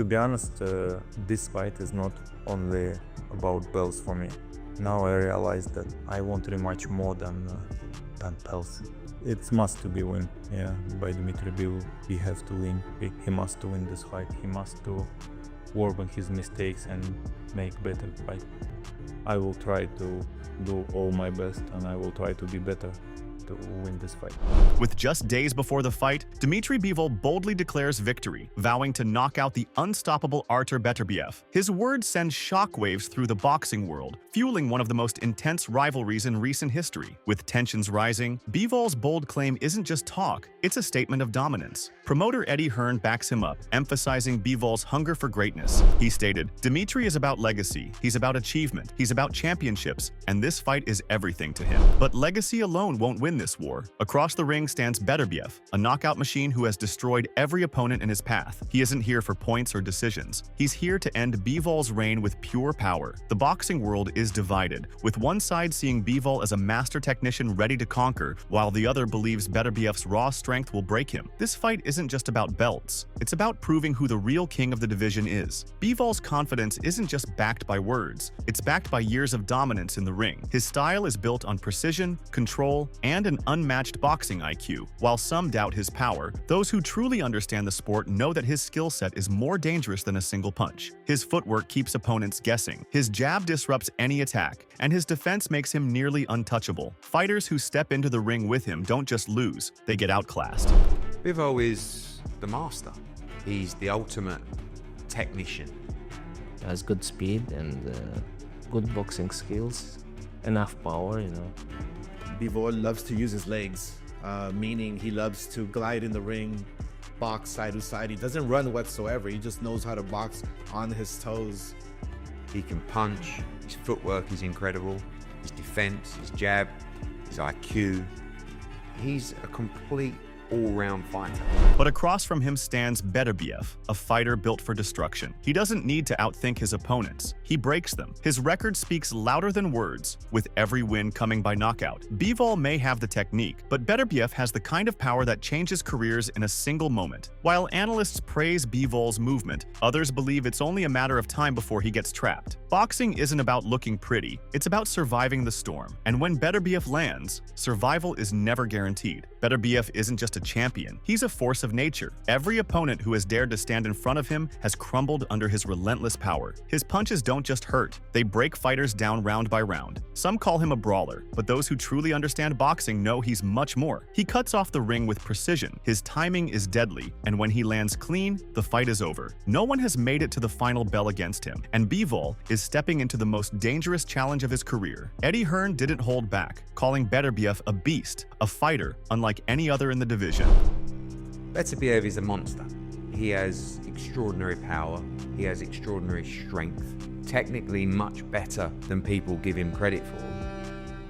To be honest, this fight is not only about belts for me. Now I realize that I want rematch more than belts. It's must to be win, yeah, by Dmitry Bivol. He has to win. He must to win this fight. He must to work on his mistakes and make better fight. I will try to do all my best and I will try to be better to win this fight. With just days before the fight, Dmitry Bivol boldly declares victory, vowing to knock out the unstoppable Artur Beterbiev. His words send shockwaves through the boxing world, fueling one of the most intense rivalries in recent history. With tensions rising, Bivol's bold claim isn't just talk, it's a statement of dominance. Promoter Eddie Hearn backs him up, emphasizing Bivol's hunger for greatness. He stated, "Dmitry is about legacy, he's about achievement, he's about championships, and this fight is everything to him." But legacy alone won't win this war. Across the ring stands Beterbiev, a knockout machine who has destroyed every opponent in his path. He isn't here for points or decisions. He's here to end Bivol's reign with pure power. The boxing world is divided, with one side seeing Bivol as a master technician ready to conquer, while the other believes Beterbiev's raw strength will break him. This fight isn't just about belts. It's about proving who the real king of the division is. Bivol's confidence isn't just backed by words. It's backed by years of dominance in the ring. His style is built on precision, control, and an unmatched boxing IQ. While some doubt his power, those who truly understand the sport know that his skill set is more dangerous than a single punch. His footwork keeps opponents guessing. His jab disrupts any attack, and his defense makes him nearly untouchable. Fighters who step into the ring with him don't just lose, they get outclassed. Bivol is the master. He's the ultimate technician. He has good speed and good boxing skills, enough power, Bivol loves to use his legs, meaning he loves to glide in the ring, box side to side. He doesn't run whatsoever. He just knows how to box on his toes. He can punch. His footwork is incredible. His defense, his jab, his IQ. He's a complete all-round fighter. But across from him stands Beterbiev, a fighter built for destruction. He doesn't need to outthink his opponents. He breaks them. His record speaks louder than words, with every win coming by knockout. Bivol may have the technique, but Beterbiev has the kind of power that changes careers in a single moment. While analysts praise Bivol's movement, others believe it's only a matter of time before he gets trapped. Boxing isn't about looking pretty, it's about surviving the storm. And when Beterbiev lands, survival is never guaranteed. Beterbiev isn't just a champion, he's a force of nature. Every opponent who has dared to stand in front of him has crumbled under his relentless power. His punches don't just hurt, they break fighters down round by round. Some call him a brawler, but those who truly understand boxing know he's much more. He cuts off the ring with precision, his timing is deadly, and when he lands clean, the fight is over. No one has made it to the final bell against him, and Bivol is stepping into the most dangerous challenge of his career. Eddie Hearn didn't hold back, calling Beterbiev a beast, a fighter unlike any other in the division. Beterbiev is a monster. He has extraordinary power. He has extraordinary strength. Technically much better than people give him credit for.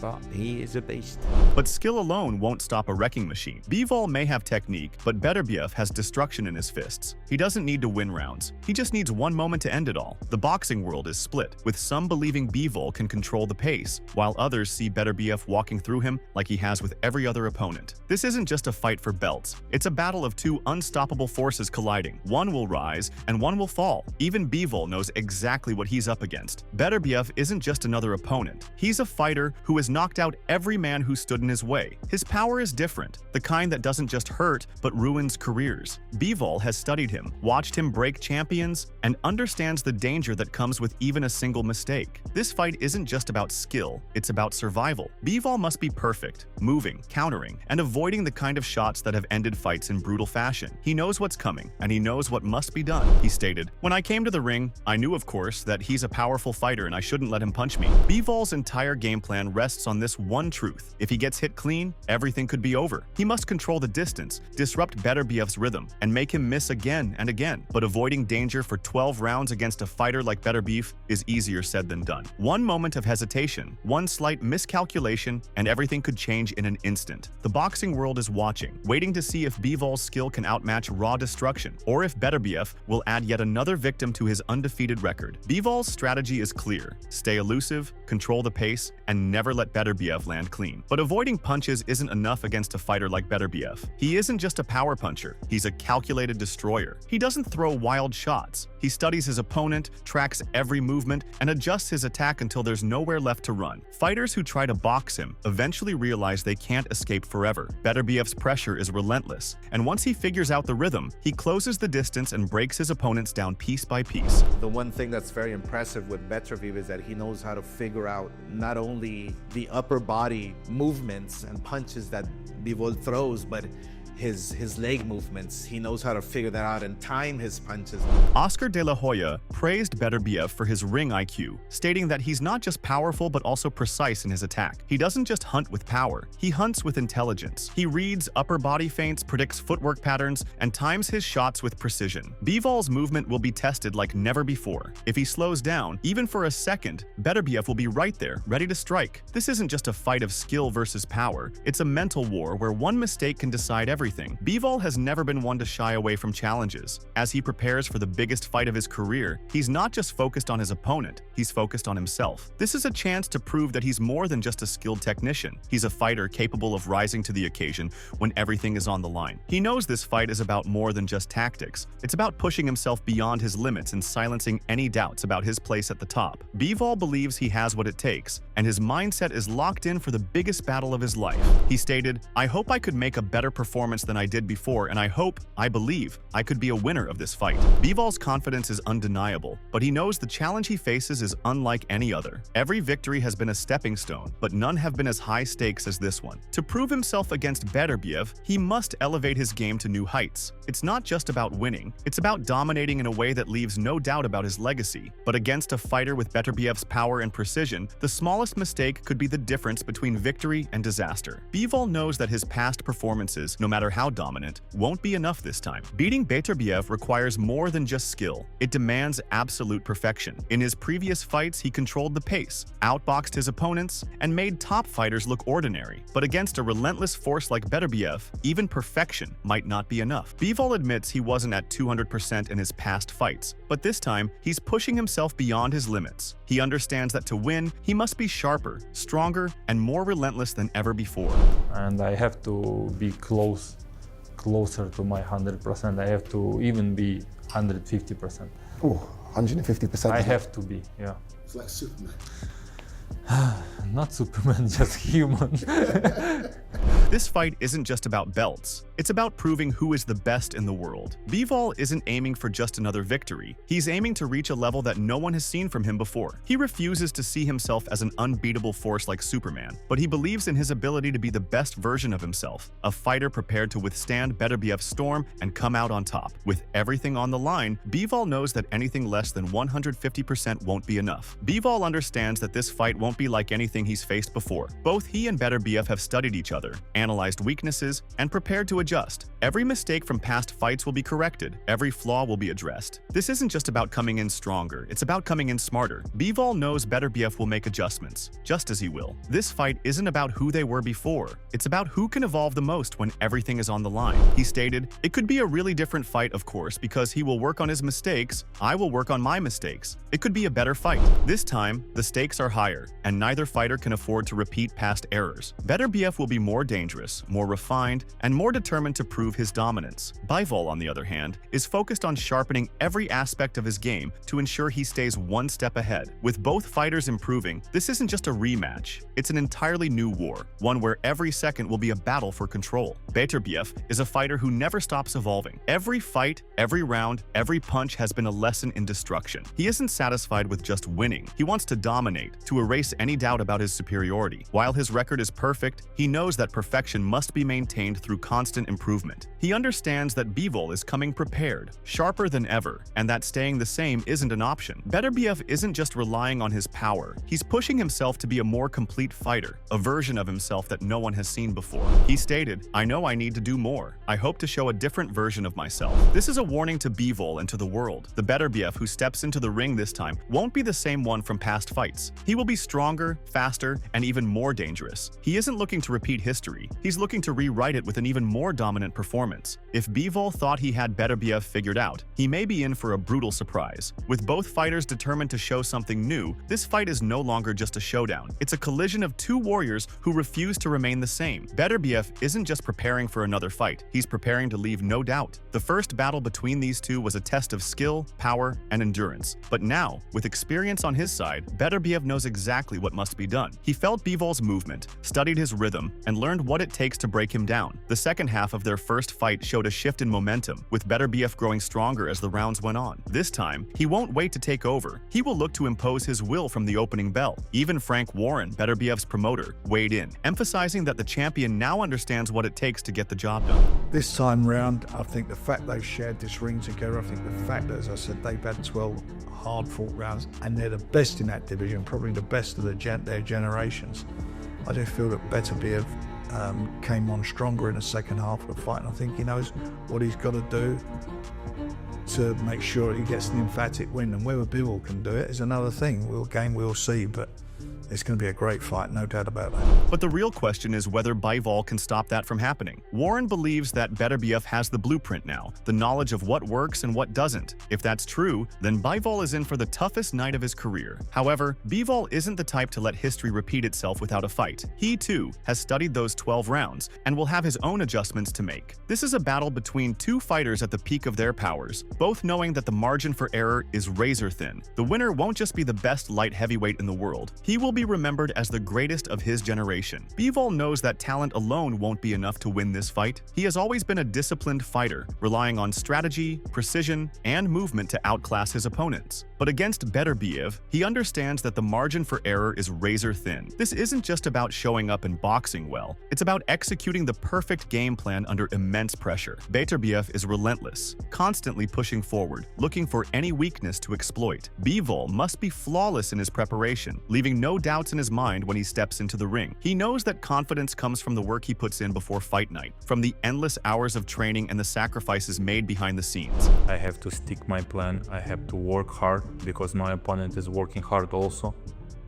But he is a beast. But skill alone won't stop a wrecking machine. Bivol may have technique, but Beterbiev has destruction in his fists. He doesn't need to win rounds. He just needs one moment to end it all. The boxing world is split, with some believing Bivol can control the pace, while others see Beterbiev walking through him like he has with every other opponent. This isn't just a fight for belts. It's a battle of two unstoppable forces colliding. One will rise, and one will fall. Even Bivol knows exactly what he's up against. Beterbiev isn't just another opponent. He's a fighter who is knocked out every man who stood in his way. His power is different, the kind that doesn't just hurt, but ruins careers. Bivol has studied him, watched him break champions, and understands the danger that comes with even a single mistake. This fight isn't just about skill, it's about survival. Bivol must be perfect, moving, countering, and avoiding the kind of shots that have ended fights in brutal fashion. He knows what's coming, and he knows what must be done. He stated, "When I came to the ring, I knew, of course, that he's a powerful fighter and I shouldn't let him punch me." Bivol's entire game plan rests on this one truth. If he gets hit clean, everything could be over. He must control the distance, disrupt Beterbiev's rhythm, and make him miss again and again. But avoiding danger for 12 rounds against a fighter like Beterbiev is easier said than done. One moment of hesitation, one slight miscalculation, and everything could change in an instant. The boxing world is watching, waiting to see if Bivol's skill can outmatch raw destruction, or if Beterbiev will add yet another victim to his undefeated record. Bivol's strategy is clear: stay elusive, control the pace, and never let let Beterbiev land clean. But avoiding punches isn't enough against a fighter like Beterbiev. He isn't just a power puncher, he's a calculated destroyer. He doesn't throw wild shots. He studies his opponent, tracks every movement, and adjusts his attack until there's nowhere left to run. Fighters who try to box him eventually realize they can't escape forever. Beterbiev's pressure is relentless, and once he figures out the rhythm, he closes the distance and breaks his opponents down piece by piece. The one thing that's very impressive with Beterbiev is that he knows how to figure out not only the upper body movements and punches that Bivol throws, but his leg movements. He knows how to figure that out and time his punches. Oscar de la Hoya praised Beterbiev for his ring IQ, stating that he's not just powerful but also precise in his attack. He doesn't just hunt with power, he hunts with intelligence. He reads upper body feints, predicts footwork patterns, and times his shots with precision. Bivol's movement will be tested like never before. If he slows down, even for a second, Beterbiev will be right there, ready to strike. This isn't just a fight of skill versus power, it's a mental war where one mistake can decide everything. Bivol has never been one to shy away from challenges. As he prepares for the biggest fight of his career, he's not just focused on his opponent, he's focused on himself. This is a chance to prove that he's more than just a skilled technician. He's a fighter capable of rising to the occasion when everything is on the line. He knows this fight is about more than just tactics. It's about pushing himself beyond his limits and silencing any doubts about his place at the top. Bivol believes he has what it takes, and his mindset is locked in for the biggest battle of his life. He stated, "I hope I could make a better performance than I did before, and I believe, I could be a winner of this fight." Bivol's confidence is undeniable, but he knows the challenge he faces is unlike any other. Every victory has been a stepping stone, but none have been as high stakes as this one. To prove himself against Beterbiev, he must elevate his game to new heights. It's not just about winning, it's about dominating in a way that leaves no doubt about his legacy. But against a fighter with Beterbiev's power and precision, the smallest mistake could be the difference between victory and disaster. Bivol knows that his past performances, no matter how dominant, won't be enough this time. Beating Beterbiev requires more than just skill. It demands absolute perfection. In his previous fights, he controlled the pace, outboxed his opponents, and made top fighters look ordinary. But against a relentless force like Beterbiev, even perfection might not be enough. Bivol admits he wasn't at 200% in his past fights, but this time, he's pushing himself beyond his limits. He understands that to win, he must be sharper, stronger, and more relentless than ever before. And I have to be closer to my 100%. I have to even be 150%. Oh, 150%. I have to be, yeah. It's like Superman. Not Superman, just human. This fight isn't just about belts. It's about proving who is the best in the world. Bivol isn't aiming for just another victory. He's aiming to reach a level that no one has seen from him before. He refuses to see himself as an unbeatable force like Superman, but he believes in his ability to be the best version of himself, a fighter prepared to withstand Beterbiev's storm and come out on top. With everything on the line, Bivol knows that anything less than 150% won't be enough. Bivol understands that this fight won't be like anything he's faced before. Both he and Beterbiev have studied each other, analyzed weaknesses, and prepared to adjust. Every mistake from past fights will be corrected. Every flaw will be addressed. This isn't just about coming in stronger, it's about coming in smarter. Bivol knows Beterbiev will make adjustments, just as he will. This fight isn't about who they were before. It's about who can evolve the most when everything is on the line. He stated, "It could be a really different fight, of course, because he will work on his mistakes, I will work on my mistakes. It could be a better fight. This time, the stakes are higher, and neither fighter can afford to repeat past errors. Beterbiev will be more dangerous, more refined, and more determined to prove his dominance. Bivol, on the other hand, is focused on sharpening every aspect of his game to ensure he stays one step ahead. With both fighters improving, this isn't just a rematch. It's an entirely new war, one where every second will be a battle for control. Beterbiev is a fighter who never stops evolving. Every fight, every round, every punch has been a lesson in destruction. He isn't satisfied with just winning. He wants to dominate, to erase any doubt about his superiority. While his record is perfect, he knows that perfection must be maintained through constant improvement. He understands that Bivol is coming prepared, sharper than ever, and that staying the same isn't an option. Beterbiev isn't just relying on his power. He's pushing himself to be a more complete fighter, a version of himself that no one has seen before. He stated, "I know I need to do more. I hope to show a different version of myself." This is a warning to Bivol and to the world. The Beterbiev who steps into the ring this time won't be the same one from past fights. He will be stronger, faster, and even more dangerous. He isn't looking to repeat history. He's looking to rewrite it with an even more dominant performance. If Bivol thought he had Beterbiev figured out, he may be in for a brutal surprise. With both fighters determined to show something new, this fight is no longer just a showdown. It's a collision of two warriors who refuse to remain the same. Beterbiev isn't just preparing for another fight, he's preparing to leave no doubt. The first battle between these two was a test of skill, power, and endurance. But now, with experience on his side, Beterbiev knows exactly what must be done. He felt Bivol's movement, studied his rhythm, and learned what it takes to break him down. The second half of their first fight showed a shift in momentum, with Beterbiev growing stronger as the rounds went on. This time, he won't wait to take over. He will look to impose his will from the opening bell. Even Frank Warren, Beterbiev's promoter, weighed in, emphasizing that the champion now understands what it takes to get the job done. This time round, I think the fact they've shared this ring together, I think the fact that, as I said, they've had 12 hard-fought rounds, and they're the best in that division, probably the best of their generations. I do feel that Beterbiev came on stronger in the second half of the fight, and I think he knows what he's got to do to make sure he gets an emphatic win. And whether Bivol can do it is another thing. We'll see, but it's going to be a great fight, no doubt about that. But the real question is whether Bivol can stop that from happening. Warren believes that Beterbiev has the blueprint now, the knowledge of what works and what doesn't. If that's true, then Bivol is in for the toughest night of his career. However, Bivol isn't the type to let history repeat itself without a fight. He, too, has studied those 12 rounds and will have his own adjustments to make. This is a battle between two fighters at the peak of their powers, both knowing that the margin for error is razor thin. The winner won't just be the best light heavyweight in the world. He will be remembered as the greatest of his generation. Bivol knows that talent alone won't be enough to win this fight. He has always been a disciplined fighter, relying on strategy, precision, and movement to outclass his opponents. But against Beterbiev, he understands that the margin for error is razor thin. This isn't just about showing up and boxing well. It's about executing the perfect game plan under immense pressure. Beterbiev is relentless, constantly pushing forward, looking for any weakness to exploit. Bivol must be flawless in his preparation, leaving no doubts in his mind when he steps into the ring. He knows that confidence comes from the work he puts in before fight night, from the endless hours of training and the sacrifices made behind the scenes. I have to stick my plan. I have to work hard because my opponent is working hard also.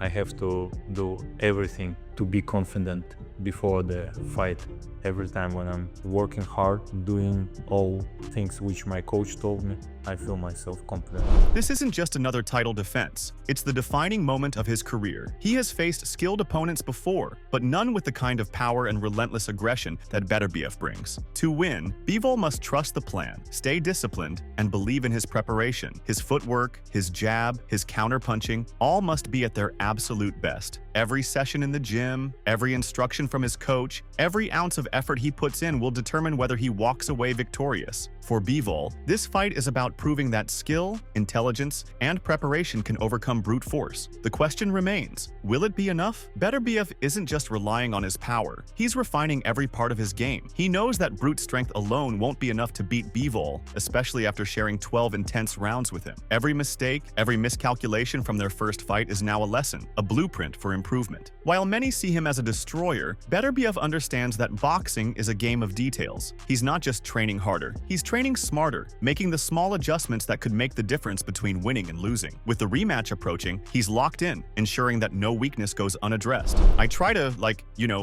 I have to do everything to be confident before the fight. Every time when I'm working hard, doing all things which my coach told me, I feel myself confident. This isn't just another title defense. It's the defining moment of his career. He has faced skilled opponents before, but none with the kind of power and relentless aggression that Beterbiev brings. To win, Bivol must trust the plan, stay disciplined, and believe in his preparation. His footwork, his jab, his counterpunching, all must be at their absolute best. Every session in the gym, every instruction from his coach, every ounce of effort he puts in will determine whether he walks away victorious. For Bivol, this fight is about proving that skill, intelligence, and preparation can overcome brute force. The question remains, will it be enough? Beterbiev isn't just relying on his power. He's refining every part of his game. He knows that brute strength alone won't be enough to beat Bivol, especially after sharing 12 intense rounds with him. Every mistake, every miscalculation from their first fight is now a lesson, a blueprint for improvement. While many see him as a destroyer, Beterbiev understands that boxing is a game of details. He's not just training harder, he's training smarter, making the small adjustments that could make the difference between winning and losing. With the rematch approaching, he's locked in, ensuring that no weakness goes unaddressed. I try to,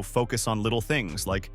focus on little things like,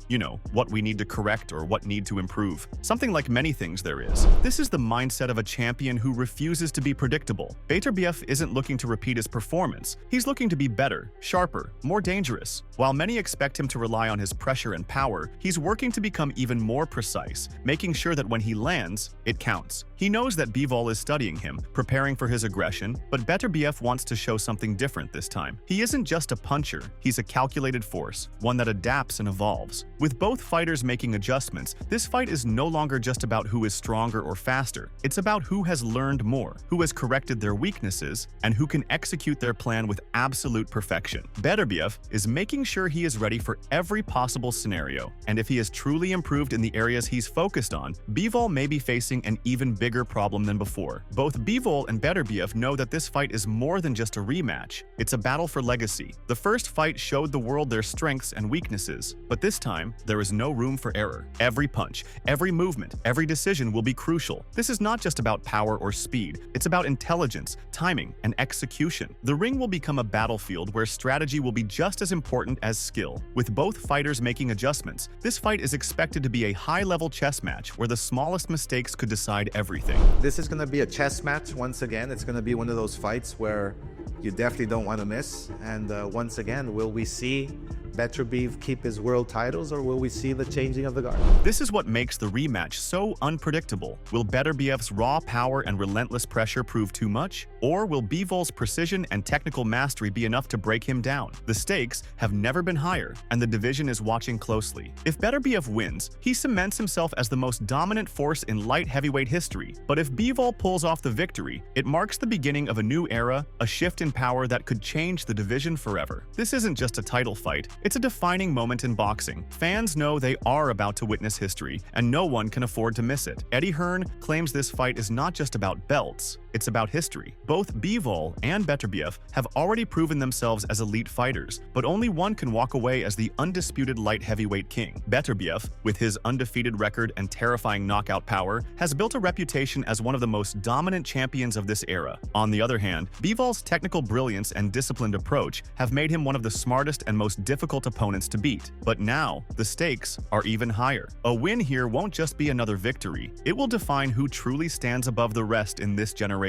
what we need to correct or what need to improve. Something like many things there is. This is the mindset of a champion who refuses to be predictable. Beterbiev isn't looking to repeat his performance. He's looking to be better, sharper, more dangerous. While many expect him to rely on his pressure and power, he's working to become even more precise, making sure that when he lands, it counts. He knows that Bivol is studying him, preparing for his aggression, but Beterbiev wants to show something different this time. He isn't just a puncher, he's a calculated force, one that adapts and evolves. With both fighters making adjustments, this fight is no longer just about who is stronger or faster. It's about who has learned more, who has corrected their weaknesses, and who can execute their plan with absolute perfection. Beterbiev is making sure he is ready for every possible scenario, and if he has truly improved in the areas he's focused on, Bivol Bivol may be facing an even bigger problem than before. Both Bivol and Beterbiev know that this fight is more than just a rematch. It's a battle for legacy. The first fight showed the world their strengths and weaknesses, but this time, there is no room for error. Every punch, every movement, every decision will be crucial. This is not just about power or speed, it's about intelligence, timing, and execution. The ring will become a battlefield where strategy will be just as important as skill. With both fighters making adjustments, this fight is expected to be a high-level chess match where the smallest mistakes could decide everything. This is going to be a chess match once again. It's going to be one of those fights where you definitely don't want to miss. And once again, will we see Beterbiev keep his world titles, or will we see the changing of the guard? This is what makes the rematch so unpredictable. Will Beterbiev's raw power and relentless pressure prove too much? Or will Bivol's precision and technical mastery be enough to break him down? The stakes have never been higher, and the division is watching closely. If Beterbiev wins, he cements himself as the most dominant force in light heavyweight history. But if Bivol pulls off the victory, it marks the beginning of a new era, a shift in power that could change the division forever. This isn't just a title fight. It's a defining moment in boxing. Fans know they are about to witness history, and no one can afford to miss it. Eddie Hearn claims this fight is not just about belts, it's about history. Both Bivol and Beterbiev have already proven themselves as elite fighters, but only one can walk away as the undisputed light heavyweight king. Beterbiev, with his undefeated record and terrifying knockout power, has built a reputation as one of the most dominant champions of this era. On the other hand, Bivol's technical brilliance and disciplined approach have made him one of the smartest and most difficult opponents to beat. But now, the stakes are even higher. A win here won't just be another victory, it will define who truly stands above the rest in this generation.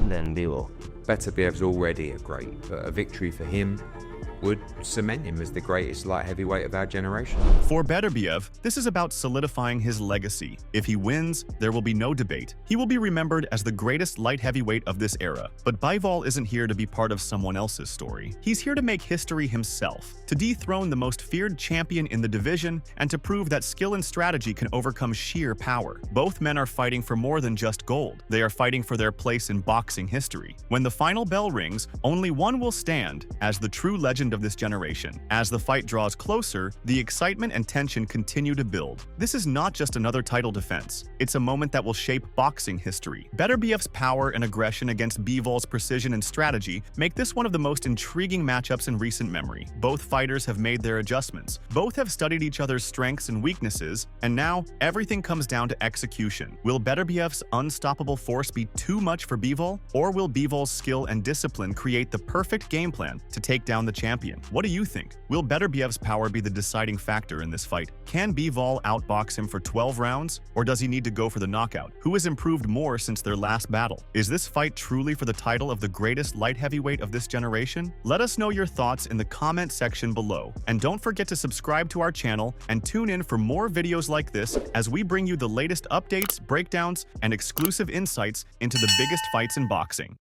Then Bivol. Beterbiev's already a great, but a victory for him would cement him as the greatest light heavyweight of our generation. For Beterbiev, this is about solidifying his legacy. If he wins, there will be no debate. He will be remembered as the greatest light heavyweight of this era. But Bivol isn't here to be part of someone else's story. He's here to make history himself, to dethrone the most feared champion in the division, and to prove that skill and strategy can overcome sheer power. Both men are fighting for more than just gold. They are fighting for their place in boxing history. When the final bell rings, only one will stand as the true legend of this generation. As the fight draws closer, the excitement and tension continue to build. This is not just another title defense. It's a moment that will shape boxing history. Beterbiev's power and aggression against Bivol's precision and strategy make this one of the most intriguing matchups in recent memory. Both fighters have made their adjustments. Both have studied each other's strengths and weaknesses, and now everything comes down to execution. Will Beterbiev's unstoppable force be too much for Bivol, or will Bivol's skill and discipline create the perfect game plan to take down the champion? What do you think? Will Beterbiev's power be the deciding factor in this fight? Can Bivol outbox him for 12 rounds, or does he need to go for the knockout? Who has improved more since their last battle? Is this fight truly for the title of the greatest light heavyweight of this generation? Let us know your thoughts in the comment section below. And don't forget to subscribe to our channel and tune in for more videos like this as we bring you the latest updates, breakdowns, and exclusive insights into the biggest fights in boxing.